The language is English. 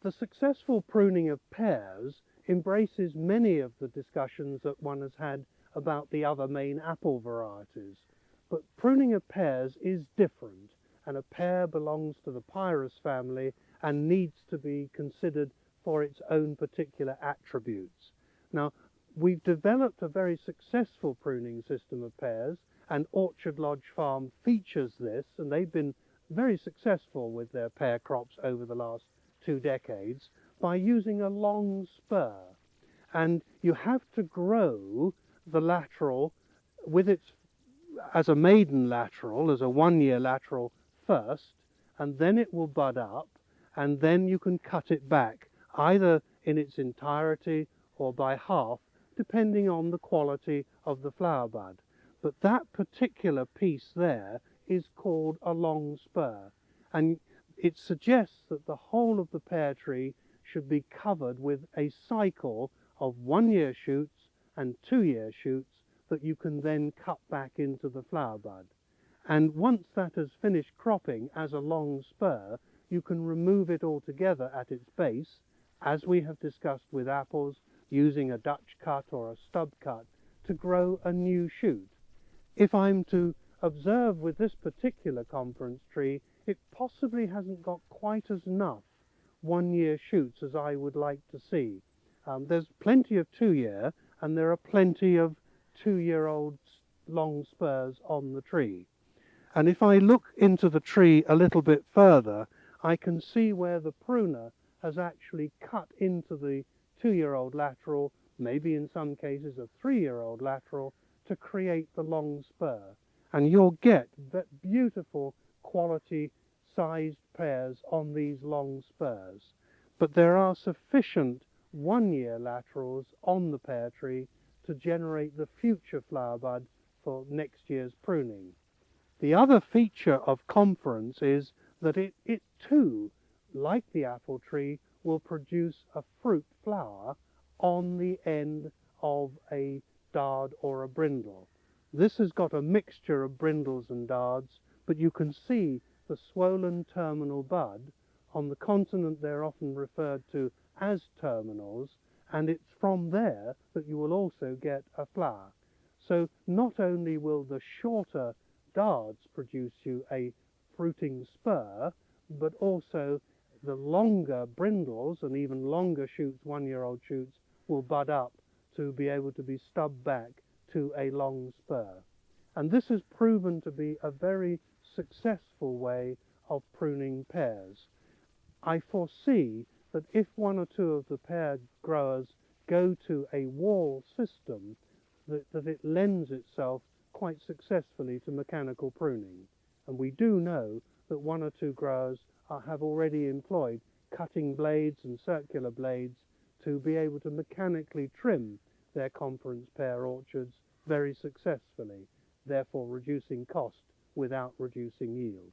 The successful pruning of pears embraces many of the discussions that one has had about the other main apple varieties. But pruning of pears is different, and a pear belongs to the Pyrus family and needs to be considered for its own particular attributes. Now, we've developed a very successful pruning system of pears, and Orchard Lodge Farm features this, and they've been very successful with their pear crops over the last 2 decades by using a long spur. And you have to grow the lateral with its as a maiden lateral, as a 1-year lateral first, and then it will bud up, and then you can cut it back either in its entirety or by half, depending on the quality of the flower bud. But that particular piece there is called a long spur, and it suggests that the whole of the pear tree should be covered with a cycle of 1-year shoots and 2-year shoots that you can then cut back into the flower bud. And once that has finished cropping as a long spur, you can remove it altogether at its base, as we have discussed with apples, using a Dutch cut or a stub cut to grow a new shoot. If I'm to observe with this particular conference tree, it possibly hasn't got quite as enough 1-year shoots as I would like to see. There's plenty of 2-year, and there are plenty of 2-year-old long spurs on the tree. And if I look into the tree a little bit further, I can see where the pruner has actually cut into the 2-year-old lateral, maybe in some cases a 3-year-old lateral, to create the long spur. And you'll get that beautiful quality sized pears on these long spurs. But there are sufficient 1-year laterals on the pear tree to generate the future flower bud for next year's pruning. The other feature of conference is that it too, like the apple tree, will produce a fruit flower on the end of a dard or a brindle. This has got a mixture of brindles and dards, but you can see the swollen terminal bud. On the continent they're often referred to as terminals, and it's from there that you will also get a flower. So not only will the shorter dards produce you a fruiting spur, but also the longer brindles and even longer shoots, 1-year-old shoots, will bud up to be able to be stubbed back to a long spur. And this has proven to be a very successful way of pruning pears. I foresee that if 1 or 2 of the pear growers go to a wall system, that it lends itself quite successfully to mechanical pruning. And we do know that 1 or 2 growers have already employed cutting blades and circular blades to be able to mechanically trim their conference pear orchards very successfully, therefore reducing cost without reducing yield.